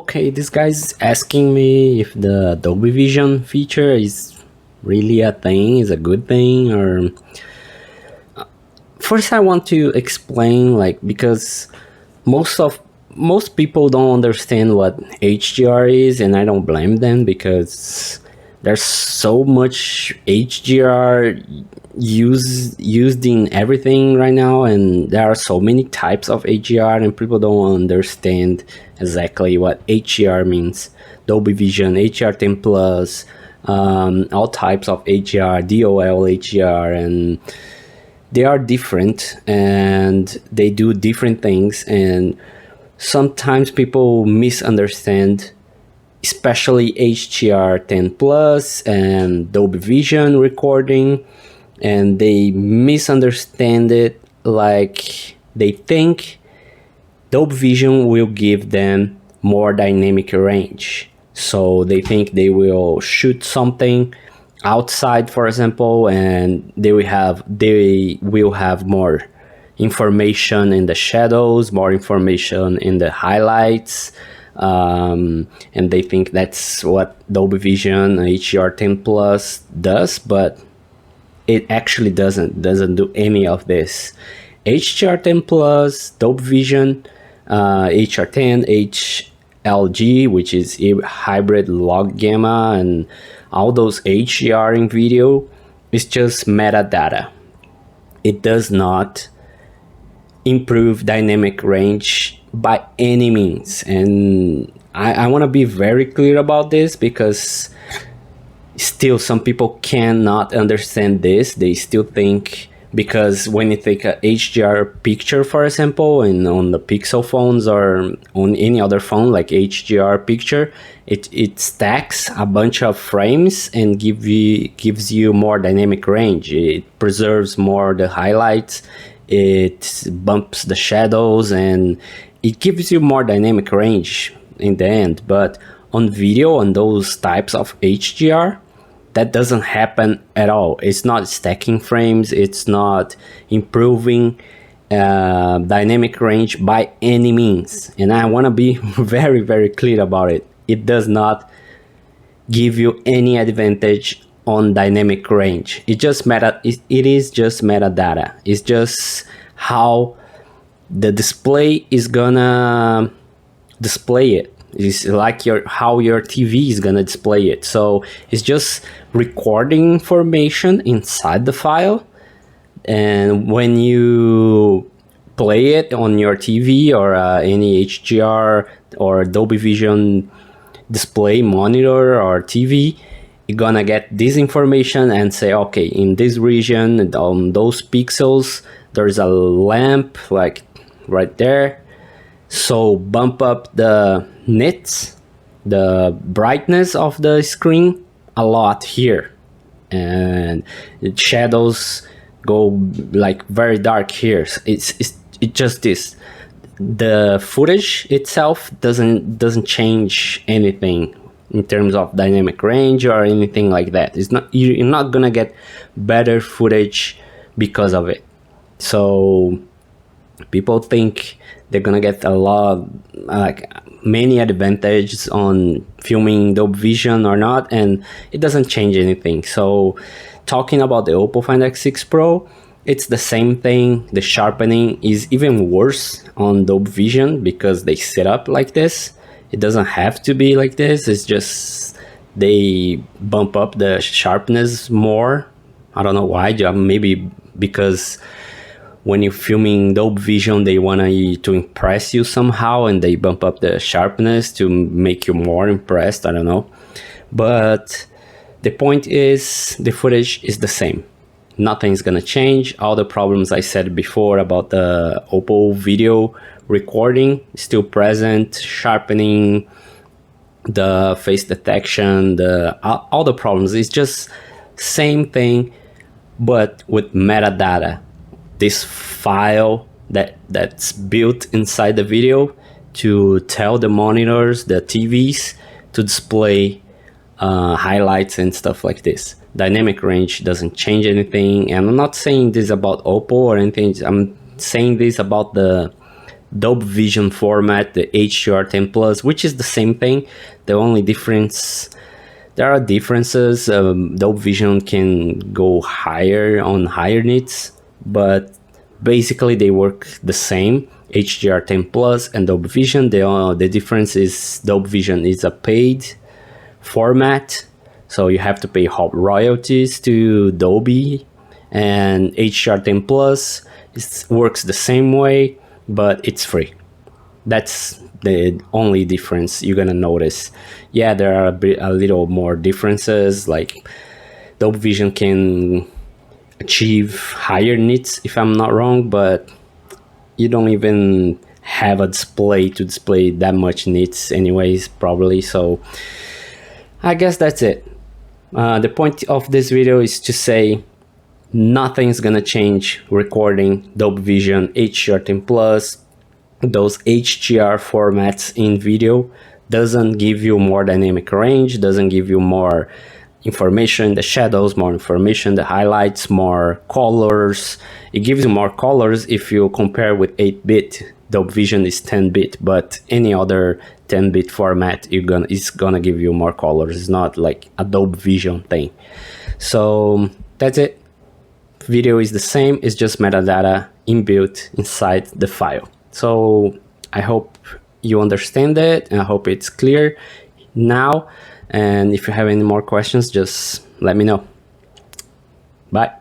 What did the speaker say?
Okay, this guy's asking me if the Dolby Vision feature is really a thing, is a good thing, or first I want to explain, like, because most people don't understand what HDR is, and I don't blame them because there's so much HDR used in everything right now, and there are so many types of HDR, and people don't understand exactly what HDR means. Dolby Vision, HDR10 plus, all types of HDR, DOL HDR, and they are different and they do different things, and sometimes people misunderstand, especially HDR10 plus and Dolby Vision recording, and they misunderstand it. Like, they think Dolby Vision will give them more dynamic range, so they think they will shoot something outside, for example, and they will have more information in the shadows, more information in the highlights, and they think that's what Dolby Vision HDR10 plus does, but it actually doesn't do any of this. HDR10 plus, Dolby Vision, HDR10, HLG, which is hybrid log gamma, and all those HDR in video is just metadata. It does not improve dynamic range by any means, and I want to be very clear about this because still some people cannot understand this. They still think, because when you take a HDR picture, for example, and on the Pixel phones or on any other phone, like HDR picture, it stacks a bunch of frames and gives you more dynamic range. It preserves more the highlights, it bumps the shadows, and it gives you more dynamic range in the end. But on video, on those types of HDR, that doesn't happen at all. It's not stacking frames, it's not improving dynamic range by any means, and I want to be very, very clear about it. It does not give you any advantage on dynamic range. It is just metadata. It's just how the display is gonna display it. It's like how your TV is gonna display it. So it's just recording information inside the file, and when you play it on your TV or any HDR or Dolby Vision display monitor or TV, you're gonna get this information and say, okay, in this region, on those pixels, there's a lamp like right there, so bump up the nits, the brightness of the screen a lot here, and the shadows go like very dark here. It's just this. The footage itself doesn't change anything in terms of dynamic range or anything like that. It's not, you're not gonna get better footage because of it. So people think they're gonna get a lot, like many advantages on filming Dolby Vision or not, and it doesn't change anything. So talking about the Oppo Find X6 Pro, it's the same thing. The sharpening is even worse on Dolby Vision because they set up like this. It doesn't have to be like this. It's just they bump up the sharpness more. I don't know why. Maybe because when you're filming Dolby Vision, they want to impress you somehow, and they bump up the sharpness to make you more impressed. I don't know. But the point is, the footage is the same. Nothing's gonna change. All the problems I said before about the Oppo video recording still present, sharpening, the face detection, all the problems. It's just same thing, but with metadata. This file that's built inside the video to tell the monitors, the TVs, to display highlights and stuff like this. Dynamic range doesn't change anything, and I'm not saying this about Oppo or anything. I'm saying this about the Dolby Vision format, the HDR10 Plus, which is the same thing. The only difference, there are differences. Dolby Vision can go higher on higher nits, but basically they work the same. HDR10 Plus and Dolby Vision, the difference is Dolby Vision is a paid format, so you have to pay royalties to Dolby, and HDR10 Plus works the same way, but it's free. That's the only difference you're gonna notice. Yeah, there are a little more differences, like Dolby Vision can achieve higher nits if I'm not wrong, but you don't even have a display to display that much nits anyways, probably. So I guess that's it. The point of this video is to say nothing's gonna change recording Dolby Vision, HDR10 Plus, those HDR formats in video. Doesn't give you more dynamic range, doesn't give you more information, the shadows, more information, the highlights, more colors. It gives you more colors if you compare with 8-bit. Dolby Vision is 10-bit, but any other 10-bit format is gonna give you more colors. It's not like a Dolby Vision thing. So that's it. Video is the same, it's just metadata inbuilt inside the file. So I hope you understand it, and I hope it's clear now. And if you have any more questions, just let me know. Bye.